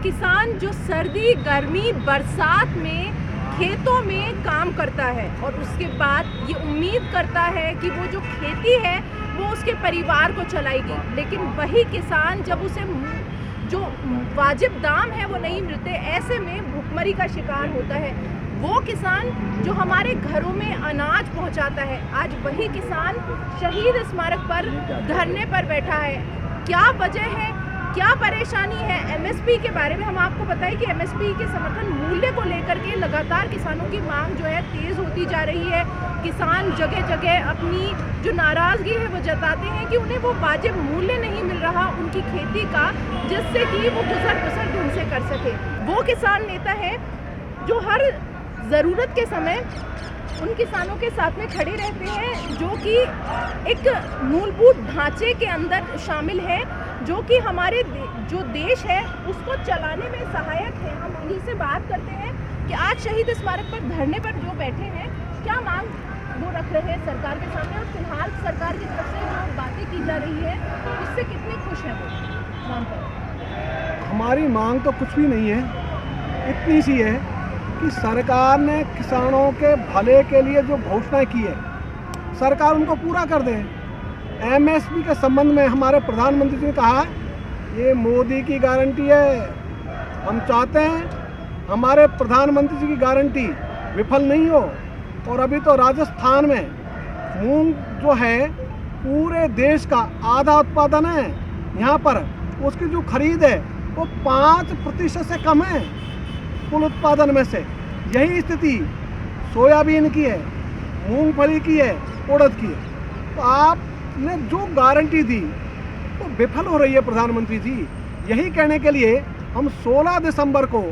किसान जो सर्दी, गर्मी, बरसात में खेतों में काम करता है और उसके बाद ये उम्मीद करता है कि वो जो खेती है वो उसके परिवार को चलाएगी, लेकिन वही किसान जब उसे जो वाजिब दाम है वो नहीं मिलते, ऐसे में भुखमरी का शिकार होता है। वो किसान जो हमारे घरों में अनाज पहुंचाता है, आज वही किसान शहीद स्मारक पर धरने पर बैठा है। क्या वजह है, क्या परेशानी है? एमएसपी के बारे में हम आपको बताएं कि एमएसपी के समर्थन मूल्य को लेकर के लगातार किसानों की मांग जो है तेज होती जा रही है। किसान जगह जगह अपनी जो नाराजगी है वो जताते हैं कि उन्हें वो वाजिब मूल्य नहीं मिल रहा उनकी खेती का, जिससे कि वो गुजर बसर ढंग से कर सके। वो किसान नेता है जो हर ज़रूरत के समय उन किसानों के साथ में खड़े रहते हैं, जो कि एक मूलभूत ढांचे के अंदर शामिल है, जो कि हमारे जो देश है उसको चलाने में सहायक है। हम उन्हीं से बात करते हैं कि आज शहीद स्मारक पर धरने पर जो बैठे हैं, क्या मांग वो रख रहे हैं सरकार के सामने, और फिलहाल सरकार की तरफ से जो बातें की जा रही है उससे कितने खुश हैं वो मांग पर? हमारी मांग तो कुछ भी नहीं है, इतनी सी है कि सरकार ने किसानों के भले के लिए जो घोषणा की है सरकार उनको पूरा कर दे। एमएसपी के संबंध में हमारे प्रधानमंत्री जी ने कहा ये मोदी की गारंटी है। हम चाहते हैं हमारे प्रधानमंत्री जी की गारंटी विफल नहीं हो। और अभी तो राजस्थान में मूंग जो है पूरे देश का आधा उत्पादन है, यहाँ पर उसकी जो खरीद है वो 5% से कम है कुल उत्पादन में से। यही स्थिति सोयाबीन की है, मूंगफली की है, उड़द की है। तो आपने जो गारंटी दी वो विफल हो रही है प्रधानमंत्री जी। यही कहने के लिए हम 16 दिसंबर को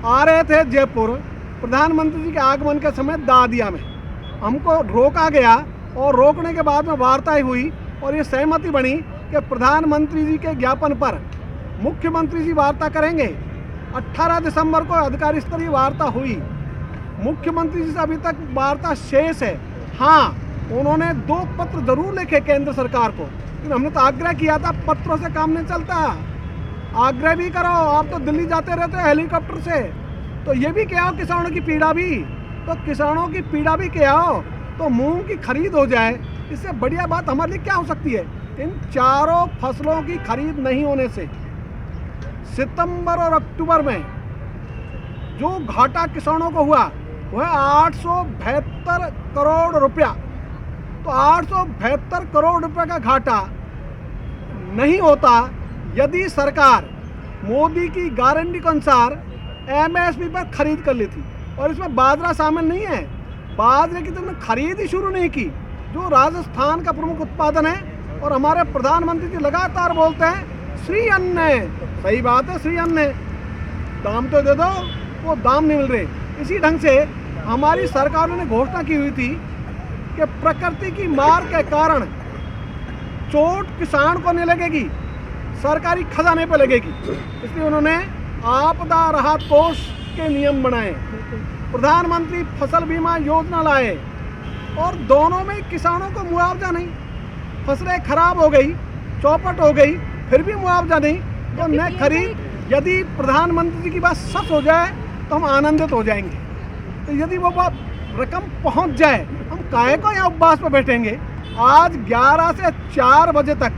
आ रहे थे जयपुर, प्रधानमंत्री जी के आगमन के समय दादिया में हमको रोका गया और रोकने के बाद में वार्ता हुई और ये सहमति बनी कि प्रधानमंत्री जी के ज्ञापन पर मुख्यमंत्री जी वार्ता करेंगे। 18 दिसंबर को अधिकारी स्तरीय वार्ता हुई, मुख्यमंत्री जी से अभी तक वार्ता शेष है। हाँ, उन्होंने 2 पत्र जरूर लिखे केंद्र सरकार को, लेकिन हमने तो आग्रह किया था पत्रों से काम नहीं चलता, आग्रह भी करो। आप तो दिल्ली जाते रहते हो हेलीकॉप्टर से, तो ये भी क्या हो किसानों की पीड़ा भी, तो किसानों की पीड़ा भी क्या हो, तो मूंग की खरीद हो जाए। इससे बढ़िया बात हमारे लिए क्या हो सकती है? इन चारों फसलों की खरीद नहीं होने से सितंबर और अक्टूबर में जो घाटा किसानों को हुआ वह 872 करोड़ रुपया। तो 872 करोड़ रुपए का घाटा नहीं होता यदि सरकार मोदी की गारंटी के अनुसार एमएसपी पर खरीद कर लेती। और इसमें बाजरा शामिल नहीं है, बाजरे की तुमने खरीद ही शुरू नहीं की, जो राजस्थान का प्रमुख उत्पादन है। और हमारे प्रधानमंत्री जी लगातार बोलते हैं श्री अन्न है। सही बात है, श्री अन्न है, दाम तो दे दो, वो दाम नहीं मिल रहे। इसी ढंग से हमारी सरकार ने घोषणा की हुई थी कि प्रकृति की मार के कारण चोट किसान को नहीं लगेगी, सरकारी खजाने पर लगेगी। इसलिए उन्होंने आपदा राहत कोष के नियम बनाए, प्रधानमंत्री फसल बीमा योजना लाए, और दोनों में किसानों को मुआवजा नहीं। फसलें खराब हो गई, चौपट हो गई, फिर भी मुआवजा नहीं। तो न खरीद, यदि प्रधानमंत्री जी की बात सच हो जाए तो हम आनंदित हो जाएंगे। तो यदि वो रकम पहुंच जाए, हम काहे को यहाँ उपवास पर बैठेंगे। आज 11 से 4 बजे तक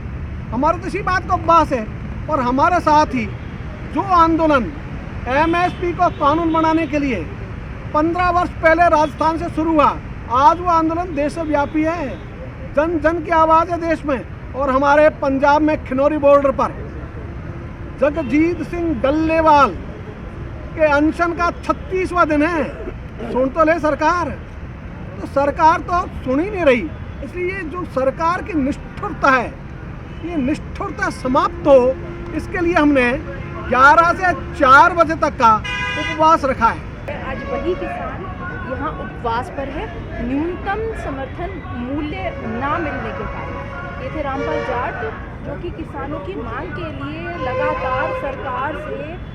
हमारे तो इसी बात का उपवास है। और हमारे साथ ही जो आंदोलन एमएसपी को कानून बनाने के लिए 15 वर्ष पहले राजस्थान से शुरू हुआ, आज वो आंदोलन देशव्यापी है। जन जन की आवाज़ है देश में। और हमारे पंजाब में खिनौरी बॉर्डर पर जगजीत सिंह डल्लेवाल के अनशन का 36वां दिन है। सुन तो ले सरकार, तो सरकार तो सुन ही नहीं रही। इसलिए जो सरकार की निष्ठुरता है, ये निष्ठुरता समाप्त हो, इसके लिए हमने 11 से 4 बजे तक का उपवास रखा है। आज वही किसान यहाँ उपवास पर है, न्यूनतम समर्थन मूल्य ना मिलने के कारण। ये थे रामपाल जाट, जो कि किसानों की मांग के लिए लगातार सरकार से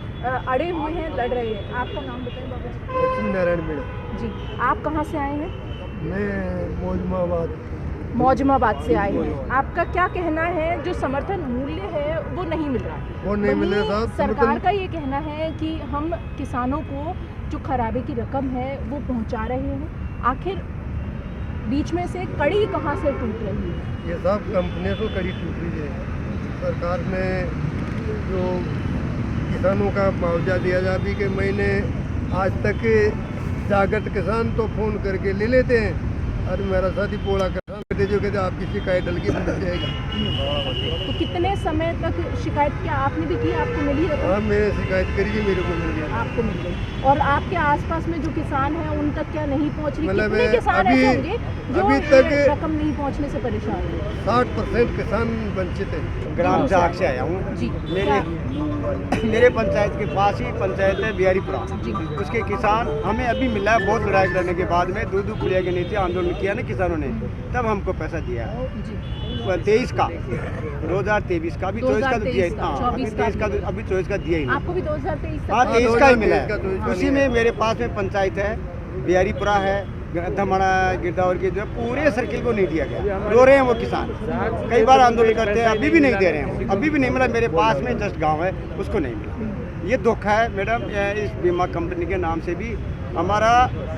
अड़े हुए हैं, लड़ रहे हैं। आपका नाम बताएं बाबू जी? लक्ष्मी नारायण मीणा जी। आप कहाँ से आए हैं? मैं मौजमाबाद से आए हैं। आपका क्या कहना है, जो समर्थन मूल्य है वो नहीं मिल रहा। वो नहीं मिल रहा साहब। सरकार का ये कहना है कि हम किसानों को जो खराबे की रकम है वो पहुंचा रहे हैं, आखिर बीच में से कड़ी कहाँ से टूट रही है? ये साहब कंपनियों को कड़ी टूट रही है। सरकार ने जो किसानों का मुआवजा दिया जाती के महीने आज तक जागृत किसान तो फ़ोन करके ले लेते हैं, अरे मेरा साथी पोड़ा किसान कहते जो कहते आपकी शिकायत डल के मिल जाएगा। तो कितने समय तक शिकायत क्या आपने भी की, आपको मिली रकम? हाँ, मैंने शिकायत करी, मेरे को मिल गया। आपको मिल गई। और आपके आसपास में जो किसान हैं उन तक क्या नहीं पहुंच रही? मतलब कितने किसान ऐसे होंगे जो अभी तक रकम नहीं पहुंचने से परेशान हैं? 60% किसान वंचित है। ग्राम जाग से आया हूँ। जी, मेरे पंचायत के पास ही पंचायत है बिहारीपुरा। जी। उसके किसान हमें अभी मिला है, बहुत लड़ाई करने के बाद में दूध पुलिया के नीचे आंदोलन किया ना किसानों ने, तब हमको पैसा दिया है। जी। 23 का 2023 का, अभी 24 का तो दिया ही। 2023 का, हाँ, अभी 23 का, अभी 24 का दिया ही नहीं। आपको भी 2023 हाँ, तक? 23 का ही मिला 23 का, 23 का है। उसी में मेरे पास में पंचायत है बिहारीपुरा है, धमाड़ा गिरदावर के जो है पूरे सर्किल को नहीं दिया गया। रो रहे हैं वो किसान, कई बार आंदोलन करते हैं, अभी भी नहीं दे रहे हैं, अभी भी नहीं मिला। मेरे पास में जस्ट गांव है, उसको नहीं मिला। ये दुख है मैडम। इस बीमा कंपनी के नाम से भी हमारा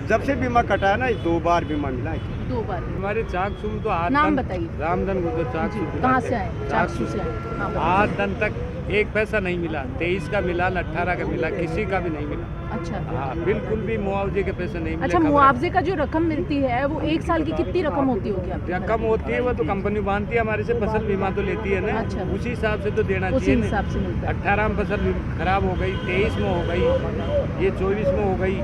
जब से बीमा कटा है ना, 2 बार बीमा मिला है। 2 बार। हमारे चाकसू तो नाम बताइए। रामधन गुर्जर चाकसू। कहाँ से आए? चाकसू से आए। हाँ, बताइए। आज दिन तक एक पैसा नहीं मिला। 23 का मिला, 18 का मिला, किसी का भी नहीं मिला। अच्छा। हाँ, बिल्कुल भी मुआवजे के पैसे नहीं मिले। अच्छा, मुआवजे का जो रकम मिलती है वो 1 साल की कितनी रकम होती होगी आपकी? रकम होती है वो तो कंपनी बांधती है हमारे से, फसल बीमा तो लेती है ना। अच्छा। उसी हिसाब से तो देना उसी चाहिए। हिसाब से मिलता है। 18 में फसल खराब हो गई, 23 में हो गई, ये 24 में हो गई।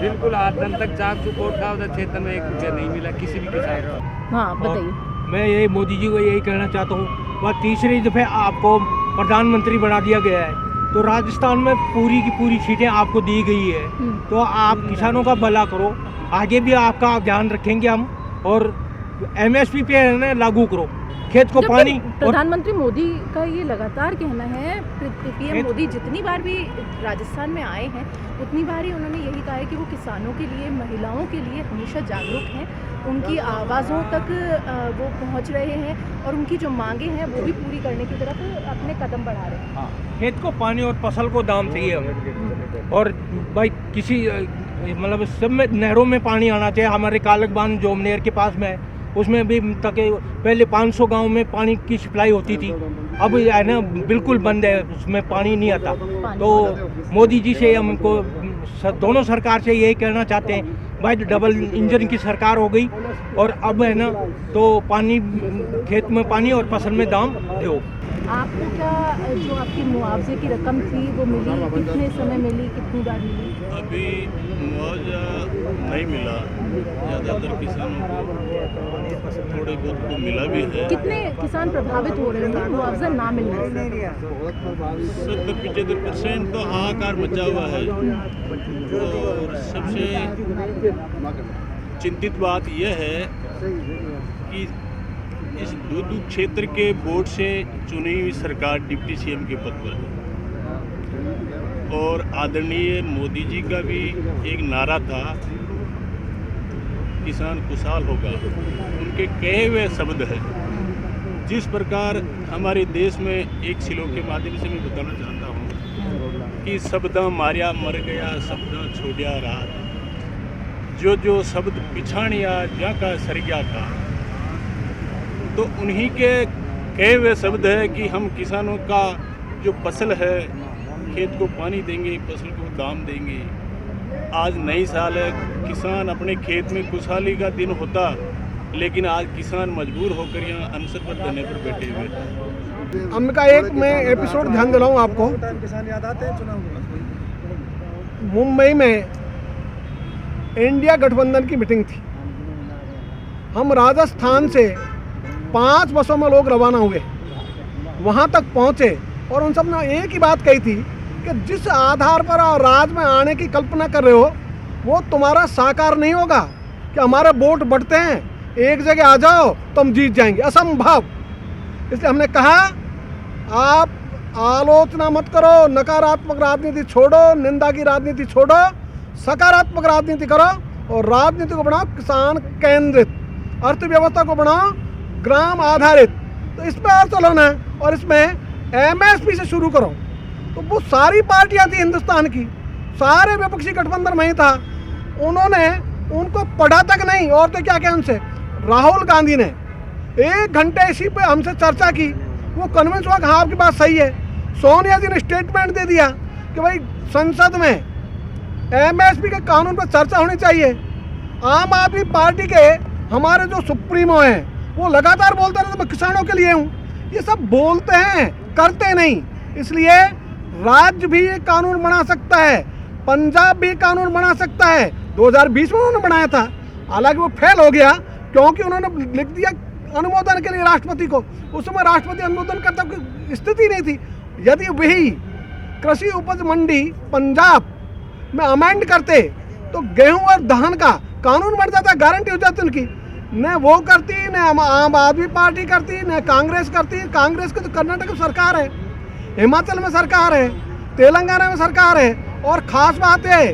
बिल्कुल आज दिन तक चाकसू कोट का क्षेत्र में 1 रुपया नहीं मिला किसी भी किसान को। हाँ, बताइए। मैं यही मोदी जी को यही कहना चाहता हूँ, वह तीसरी दफ़े आपको प्रधानमंत्री बना दिया गया है, तो राजस्थान में पूरी की पूरी सीटें आपको दी गई है, तो आप किसानों का भला करो। आगे भी आपका ध्यान रखेंगे हम, और MSP पे है ना लागू करो, खेत को पानी। प्रधानमंत्री मोदी का ये लगातार कहना है, PM मोदी जितनी बार भी राजस्थान में आए हैं उतनी बार ही उन्होंने यही कहा है कि वो किसानों के लिए, महिलाओं के लिए हमेशा जागरूक हैं, उनकी आवाज़ों तक वो पहुंच रहे हैं और उनकी जो मांगे हैं वो भी पूरी करने की तरफ अपने कदम बढ़ा रहे हैं। खेत को पानी और फसल को दाम चाहिए हमें। और भाई किसी मतलब सब में नहरों में पानी आना चाहिए। हमारे कालक बांध जो नेर के पास में है, उसमें भी तक पहले 500 गांव में पानी की सप्लाई होती थी, अब है ना बिल्कुल बंद है, उसमें पानी नहीं आता। तो मोदी जी से हमको दोनों सरकार से यही कहना चाहते हैं, भाई डबल इंजन की सरकार हो गई और अब है ना तो पानी, खेत में पानी और फसल में दाम दो। आपको क्या जो आपकी मुआवजे की रकम थी वो मिली? कितने समय मिली, कितनी बार मिली? अभी मुआवजा नहीं मिला, ज़्यादातर किसानों को थोड़े बहुत को मिला भी है। कितने किसान प्रभावित हो रहे हैं मुआवजा ना मिलने से? 70-75% तो हाहाकार मचा हुआ है। और सबसे चिंतित बात यह है कि इस दूध क्षेत्र के बोर्ड से चुनी हुई सरकार डिप्टी CM के पद पर है, और आदरणीय मोदी जी का भी एक नारा था, किसान खुशहाल होगा। उनके कहे हुए शब्द है। जिस प्रकार हमारे देश में एक श्लोक के माध्यम से मैं बताना चाहता हूँ कि शब्द मारिया मर गया, शब्द छोड़िया रात, जो शब्द पिछाड़िया जा का सर गया था। तो उन्हीं के कहे हुए शब्द है कि हम किसानों का जो फसल है, खेत को पानी देंगे, फसल को दाम देंगे। आज नई साल है, किसान अपने खेत में खुशहाली का दिन होता, लेकिन आज किसान मजबूर होकर यहाँ अनशन पर धरने पर बैठे हुए हैं। उनका एक मैं एपिसोड ध्यान दिलाऊं आपको। मुंबई में इंडिया गठबंधन की मीटिंग थी। हम राजस्थान से 5 बसों में लोग रवाना हुए, वहाँ तक पहुँचे और उन सब ने एक ही बात कही थी कि जिस आधार पर राज में आने की कल्पना कर रहे हो वो तुम्हारा साकार नहीं होगा, कि हमारे वोट बढ़ते हैं, एक जगह आ जाओ तो हम जीत जाएंगे, असंभव। इसलिए हमने कहा आप आलोचना मत करो, नकारात्मक राजनीति छोड़ो, निंदा की राजनीति छोड़ो, सकारात्मक राजनीति करो और राजनीति को बनाओ किसान केंद्रित, अर्थव्यवस्था को बनाओ ग्राम आधारित। तो इस पर चलो ना, और इसमें एमएसपी से शुरू करो। तो वो सारी पार्टियां थी हिंदुस्तान की, सारे विपक्षी गठबंधन में ही था, उन्होंने उनको पढ़ा तक नहीं। और तो क्या कहें उनसे, राहुल गांधी ने 1 घंटे इसी पे हमसे चर्चा की, वो कन्विंस हुआ कि हाँ आपकी बात सही है। सोनिया जी ने स्टेटमेंट दे दिया कि भाई संसद में एमएसपी के कानून पर चर्चा होनी चाहिए। आम आदमी पार्टी के हमारे जो सुप्रीमो हैं वो लगातार बोलते रहते मैं किसानों के लिए हूँ। ये सब बोलते हैं, करते नहीं। इसलिए राज्य भी ये कानून बना सकता है, पंजाब भी कानून बना सकता है। 2020 में उन्होंने बनाया था, हालांकि वो फेल हो गया क्योंकि उन्होंने लिख दिया अनुमोदन के लिए राष्ट्रपति को। उस समय राष्ट्रपति अनुमोदन करता कोई स्थिति नहीं थी। यदि वही कृषि उपज मंडी पंजाब में अमेंड करते तो गेहूं और धान का कानून बन जाता, गारंटी हो जाती उनकी। न वो करती, न आम आदमी पार्टी करती, न कांग्रेस करती। कांग्रेस की तो कर्नाटक में सरकार है, हिमाचल में सरकार है, तेलंगाना में सरकार है। और खास बात है,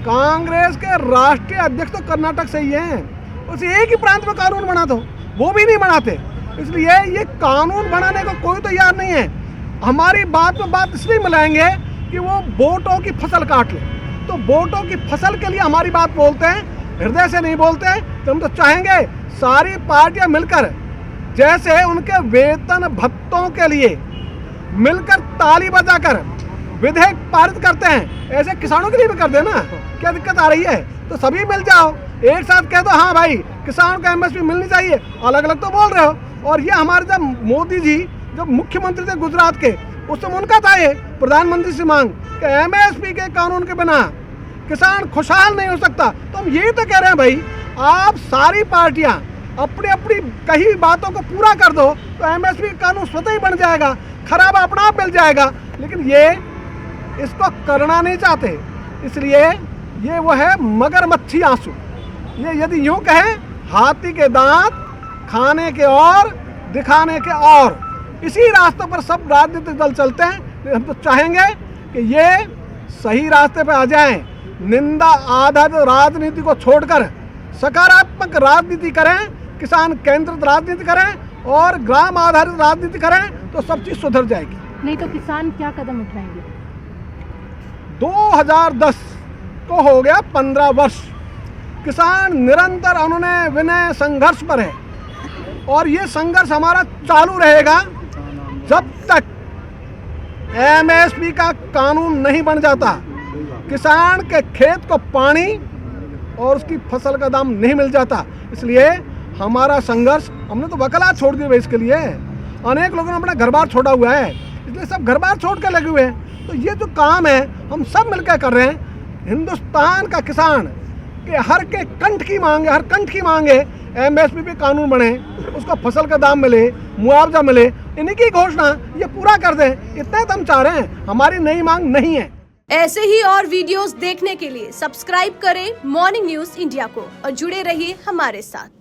कांग्रेस के राष्ट्रीय अध्यक्ष तो कर्नाटक से ही हैं। उस एक ही प्रांत में कानून बना दो, वो भी नहीं बनाते। इसलिए ये कानून बनाने को कोई तैयार नहीं है। हमारी बात में बात इसलिए मिलाएंगे कि वो वोटों की फसल काट ले। तो वोटों की फसल के लिए हमारी बात बोलते हैं, हृदय से नहीं बोलते। तो हम तो चाहेंगे सारी पार्टियां मिलकर, जैसे उनके वेतन भत्तों के लिए मिलकर ताली बजाकर विधेयक पारित करते हैं, ऐसे किसानों के लिए भी कर देना। क्या दिक्कत आ रही है? तो सभी मिल जाओ, एक साथ कह दो हाँ भाई किसान को एमएसपी मिलनी चाहिए। अलग अलग तो बोल रहे हो। और ये हमारे जब मोदी जी जब मुख्यमंत्री थे गुजरात के, उस समय उनका था ये प्रधानमंत्री से मांग कि एमएसपी के कानून के बिना किसान खुशहाल नहीं हो सकता। तो हम यही तो कह रहे हैं भाई, आप सारी पार्टियां अपनी अपनी कही बातों को पूरा कर दो तो एमएसपी कानून स्वतः ही बन जाएगा, खराब अपना आप मिल जाएगा। लेकिन ये इसको करना नहीं चाहते, इसलिए ये वो है मगरमच्छी आंसू। ये यदि यूं कहें, हाथी के दांत खाने के और दिखाने के और, इसी रास्तों पर सब राजनीतिक दल चलते हैं। हम तो चाहेंगे कि ये सही रास्ते पे आ जाएं, निंदा आधारित राजनीति को छोड़कर सकारात्मक राजनीति करें, किसान केंद्रित राजनीति करें और ग्राम आधारित राजनीति करें, तो सब चीज़ सुधर जाएगी। नहीं तो किसान क्या कदम उठाएंगे? 2010 को हो गया 15 वर्ष, किसान निरंतर अनुनय विनय संघर्ष पर है। और ये संघर्ष हमारा चालू रहेगा जब तक एमएसपी का कानून नहीं बन जाता, किसान के खेत को पानी और उसकी फसल का दाम नहीं मिल जाता। इसलिए हमारा संघर्ष, हमने तो वकालत छोड़ दी है इसके लिए। अनेक लोगों ने अपना घर बार छोड़ा हुआ है, इसलिए सब घर बार छोड़ कर लगे हुए हैं। तो ये जो काम है हम सब मिलकर कर रहे हैं। हिंदुस्तान का किसान के हर के कंठ की मांग है, हर कंठ की मांग है एमएसपी पे कानून बने, उसको फसल का दाम मिले, मुआवजा मिले, इन्हीं की घोषणा ये पूरा कर दें, इतना तो हम चाह रहे हैं। हमारी नई मांग नहीं है। ऐसे ही और वीडियोस देखने के लिए सब्सक्राइब करें मॉर्निंग न्यूज इंडिया को और जुड़े रहिए हमारे साथ।